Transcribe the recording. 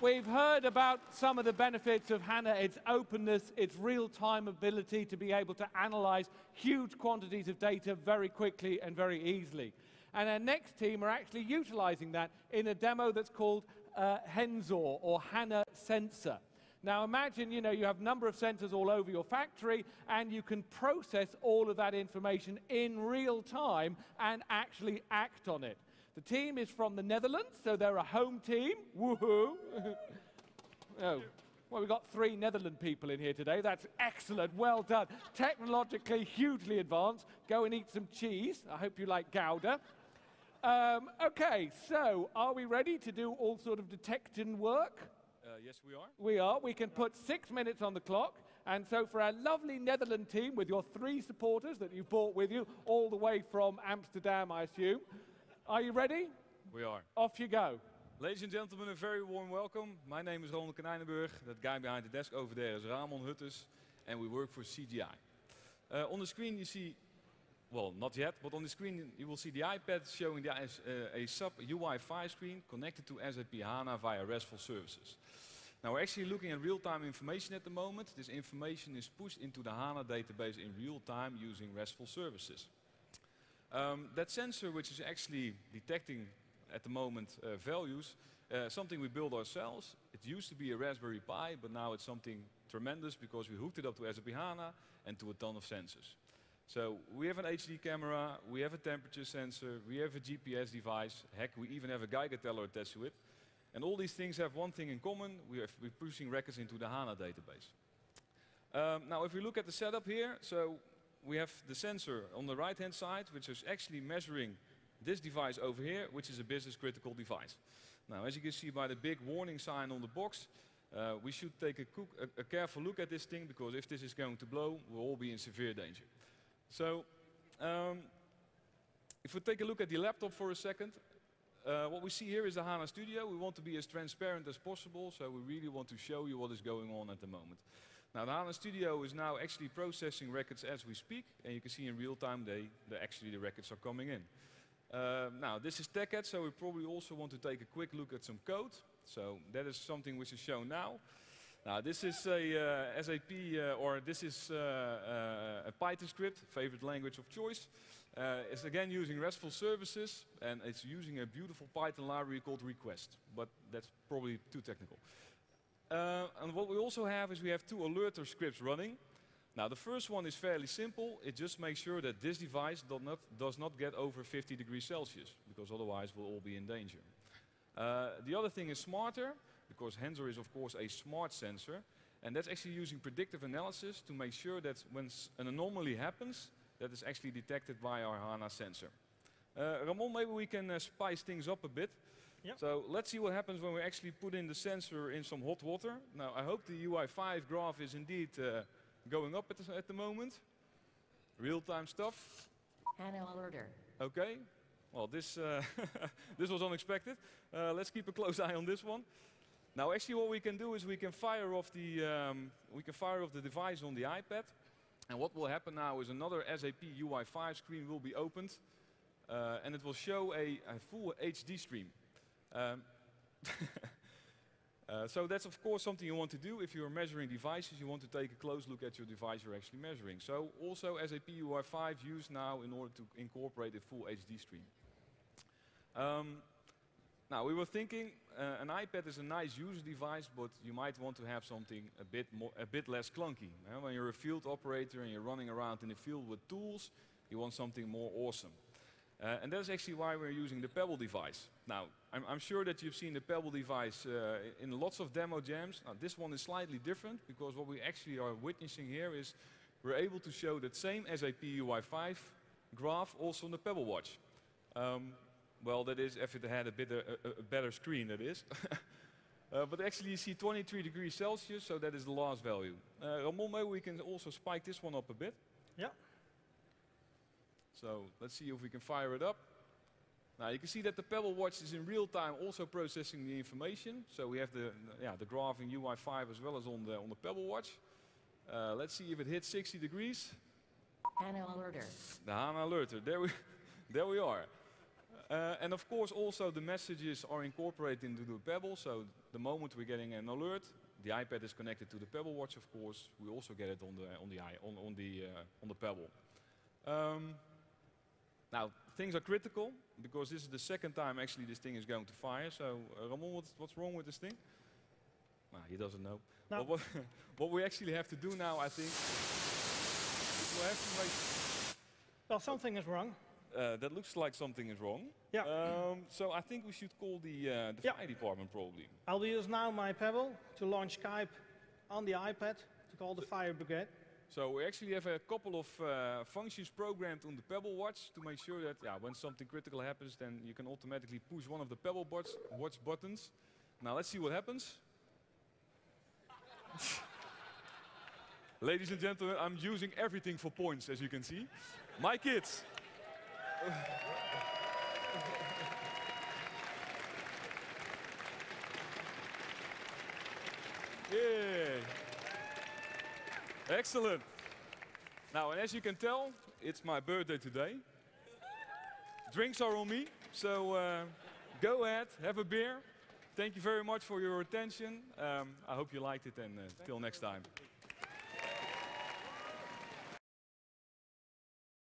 We've heard about some of the benefits of HANA, its openness, its real-time ability to be able to analyze huge quantities of data very quickly and very easily. And our next team are actually utilizing that in a demo that's called HENSOR, or HANA Sensor. Now imagine, you have a number of sensors all over your factory, and you can process all of that information in real time and actually act on it. The team is from the Netherlands, so they're a home team. Woohoo! Oh, well, we've got 3 Netherlands people in here today. That's excellent. Well done. Technologically hugely advanced. Go and eat some cheese. I hope you like Gouda. Okay, so are we ready to do all sort of detection work? Yes, we are. We are. We can put 6 minutes on the clock. And so for our lovely Netherlands team with your 3 supporters that you brought with you, all the way from Amsterdam, I assume. Are you ready? We are. Off you go. Ladies and gentlemen, a very warm welcome. My name is Ronald Kanijnenburg. That guy behind the desk over there is Ramon Huttes, and we work for CGI. On the screen you see, well, not yet, but on the screen you will see the iPad showing a sub UI5 screen connected to SAP HANA via RESTful services. Now we're actually looking at real-time information at the moment. This information is pushed into the HANA database in real time using RESTful services. That sensor, which is actually detecting at the moment values, something we built ourselves. It used to be a Raspberry Pi, but now it's something tremendous because we hooked it up to SAP HANA and to a ton of sensors. So we have an HD camera, we have a temperature sensor, we have a GPS device, heck, we even have a Geiger teller attached to it. And all these things have one thing in common: we're pushing records into the HANA database. Now if we look at the setup here, so we have the sensor on the right-hand side, which is actually measuring this device over here, which is a business-critical device. Now, as you can see by the big warning sign on the box, we should take a careful look at this thing, because if this is going to blow, we'll all be in severe danger. So, if we take a look at the laptop for a second, what we see here is the HANA Studio. We want to be as transparent as possible, so we really want to show you what is going on at the moment. Now the HANA Studio is now actually processing records as we speak, and you can see in real time actually the records are coming in. Now this is TechEd, so we probably also want to take a quick look at some code. So that is something which is shown now. Now this is a SAP, or this is a Python script, favorite language of choice. It's again using RESTful services, and it's using a beautiful Python library called request, but that's probably too technical. And what we also have is we have 2 alerter scripts running. Now the first one is fairly simple. It just makes sure that this device does not get over 50 degrees Celsius, because otherwise we'll all be in danger. The other thing is smarter, because HENSOR is of course a smart sensor, and that's actually using predictive analysis to make sure that when an anomaly happens, that is actually detected by our HANA sensor. Ramon, maybe we can spice things up a bit. Yep. So let's see what happens when we actually put in the sensor in some hot water. Now I hope the UI5 graph is indeed going up at the moment. Real-time stuff. HANA alerter. Okay. Well, this this was unexpected. Let's keep a close eye on this one. Now actually what we can do is we can fire off the device on the iPad. And what will happen now is another SAP UI5 screen will be opened, and it will show a full HD stream. So that's of course something you want to do. If you're measuring devices, you want to take a close look at your device you're actually measuring. So also SAP UI5 used now in order to incorporate a full HD stream. Now we were thinking an iPad is a nice user device, but you might want to have something a bit less clunky. When you're a field operator and you're running around in the field with tools, you want something more awesome. And that's actually why we're using the Pebble device. Now, I'm sure that you've seen the Pebble device in lots of demo jams. Now, this one is slightly different, because what we actually are witnessing here is we're able to show that same SAP UI5 graph also on the Pebble Watch. Well, that is if it had a better screen, that is. But actually you see 23 degrees Celsius, so that is the last value. Ramon, maybe we can also spike this one up a bit. Yeah. So let's see if we can fire it up. Now you can see that the Pebble Watch is in real time also processing the information. So we have the graph in UI5 as well as on the Pebble Watch. Let's see if it hits 60 degrees. HANA alerter. The HANA alerter. There we are. And of course, also the messages are incorporated into the Pebble. So the moment we're getting an alert, the iPad is connected to the Pebble Watch. Of course, we also get it on the Pebble. Now things are critical because this is the second time actually this thing is going to fire. So Ramon, what's wrong with this thing? He doesn't know. No. But what we actually have to do now, I think, we'll have to make. Well, something is wrong. That looks like something is wrong. Yeah. So I think we should call the fire department probably. I'll use now my Pebble to launch Skype on the iPad to call the fire brigade. So we actually have a couple of functions programmed on the Pebble Watch to make sure that when something critical happens, then you can automatically push one of the Pebble Watch buttons. Now let's see what happens. Ladies and gentlemen, I'm using everything for points, as you can see. My kids. Yay! Excellent. Now, and as you can tell, it's my birthday today. Drinks are on me, so go ahead, have a beer. Thank you very much for your attention. I hope you liked it, and till next time.